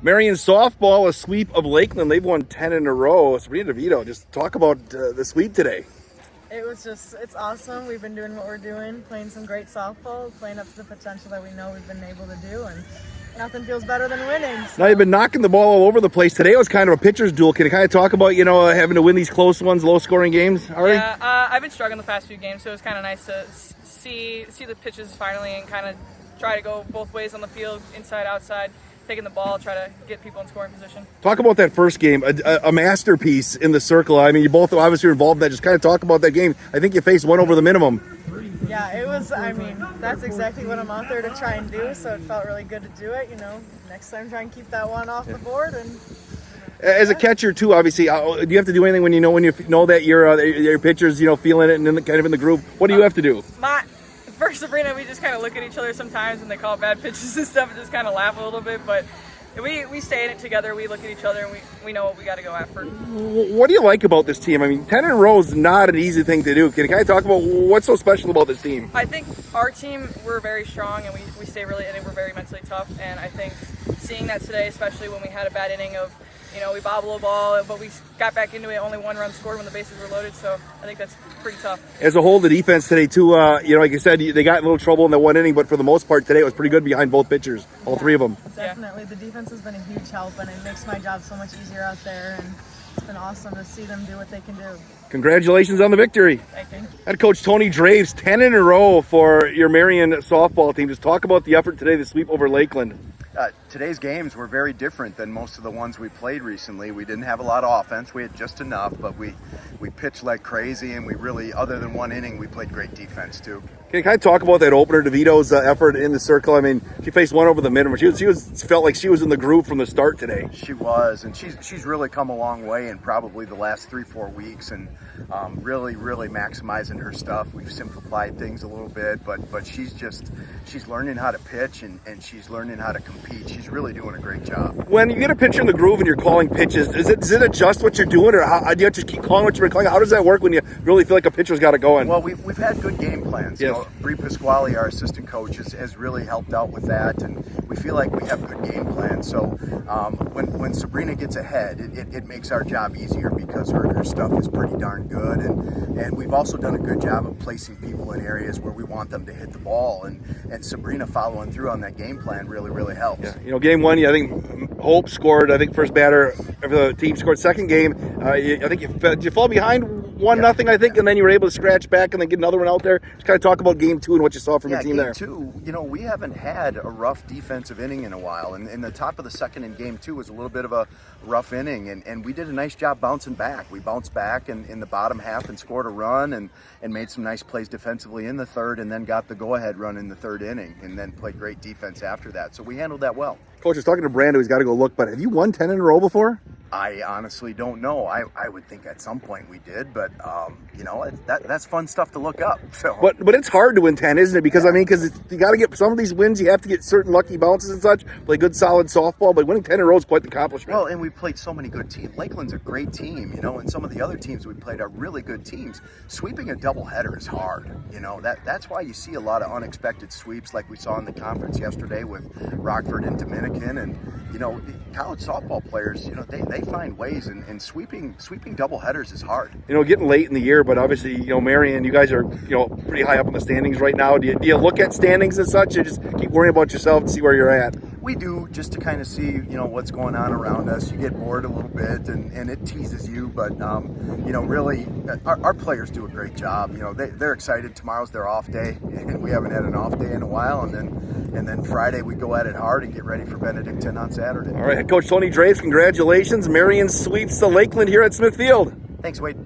Marian softball, a sweep of Lakeland. They've won 10 in a row. Sabrina DeVito, just talk about the sweep today. It's awesome. We've been doing what we're doing, playing some great softball, playing up to the potential that we know we've been able to do, and nothing feels better than winning. So. Now, you've been knocking the ball all over the place. Today was kind of a pitcher's duel. Can you kind of talk about, having to win these close ones, low-scoring games already? Yeah, I've been struggling the past few games, so it was kind of nice to see the pitches finally and kind of try to go both ways on the field, inside, outside, taking the ball, try to get people in scoring position. Talk about that first game, a masterpiece in the circle. I mean, you both obviously were involved in that. Just kind of talk about that game. I think you faced one over the minimum. Yeah, it was, that's exactly what I'm out there to try and do, so it felt really good to do it. Next time try and keep that one off the board. And as a catcher, too, obviously, do you have to do anything when you know that your pitcher's, feeling it and kind of in the groove? What do you have to do? For Sabrina, we just kind of look at each other sometimes and they call bad pitches and stuff and just kind of laugh a little bit, but we stay in it together. We look at each other and we know what we got to go after. What do you like about this team? I mean, 10 in a row is not an easy thing to do. Can you kind of talk about what's so special about this team? I think our team, we're very strong and we stay really in it. We're very mentally tough, and I think seeing that today, especially when we had a bad inning of, we bobbled a ball, but we got back into it. Only one run scored when the bases were loaded, so I think that's pretty tough. As a whole, the defense today, too, like you said, they got in a little trouble in that one inning, but for the most part today, it was pretty good behind both pitchers, all three of them. Definitely. The defense has been a huge help, and it makes my job so much easier out there, and it's been awesome to see them do what they can do. Congratulations on the victory. Thank you. Head coach Tony Draves, 10 in a row for your Marian softball team. Just talk about the effort today, the sweep over Lakeland. Today's games were very different than most of the ones we played recently. We didn't have a lot of offense. We had just enough, but we pitched like crazy, and we really, other than one inning, we played great defense too. Can you kind of talk about that opener, DeVito's effort in the circle? I mean, she faced one over the minimum. She felt like she was in the groove from the start today. She was, and she's really come a long way in probably the last 3-4 weeks, and really maximizing her stuff. We've simplified things a little bit, but she's learning how to pitch and she's learning how to compete. She's really doing a great job. When you get a pitcher in the groove and you're calling pitches, does it adjust what you're doing, or do you have to keep calling what you've been calling? How does that work when you really feel like a pitcher's got it going? Well, we've had good game plans. Yes. Bree Pasquale, our assistant coach, has really helped out with that, and we feel like we have good game plans. So when Sabrina gets ahead, it makes our job easier because her stuff is pretty darn good, and we've also done a good job of placing people in areas where we want them to hit the ball, and Sabrina following through on that game plan really helps. Yeah. Game one, I think Hope scored. I think first batter of the team scored. Second game, I think you fall behind 1-0, I think, and then you were able to scratch back and then get another one out there. Just kind of talk about game two and what you saw from your team there. Game two, we haven't had a rough defensive inning in a while, and in the top of the second in game two was a little bit of a rough inning, and we did a nice job bouncing back. We bounced back in the bottom half and scored a run and made some nice plays defensively in the third, and then got the go-ahead run in the third inning, and then played great defense after that. So we handled that well. Coach, I was talking to Brando. He's got to go look, but have you won 10 in a row before? I honestly don't know. I would think at some point we did, but that's fun stuff to look up. So, but it's hard to win 10, isn't it? Because because you got to get some of these wins. You have to get certain lucky bounces and such. Play good, solid softball, but winning 10 in a row is quite the accomplishment. Well, and we've played so many good teams. Lakeland's a great team, and some of the other teams we played are really good teams. Sweeping a doubleheader is hard. That's why you see a lot of unexpected sweeps, like we saw in the conference yesterday with Rockford and Dominican, and college softball players, they find ways, and sweeping doubleheaders is hard. Getting late in the year, but obviously, Marian, you guys are, pretty high up in the standings right now. Do you look at standings and such, or just keep worrying about yourself to see where you're at? We do, just to kind of see, what's going on around us. You get bored a little bit, and it teases you, but, really, our players do a great job. They're excited. Tomorrow's their off day, and we haven't had an off day in a while, and then Friday we go at it hard and get ready for Benedictine on Saturday. All right, Coach Tony Draves, congratulations. Marian sweeps the Lakeland here at Smithfield. Thanks, Wade.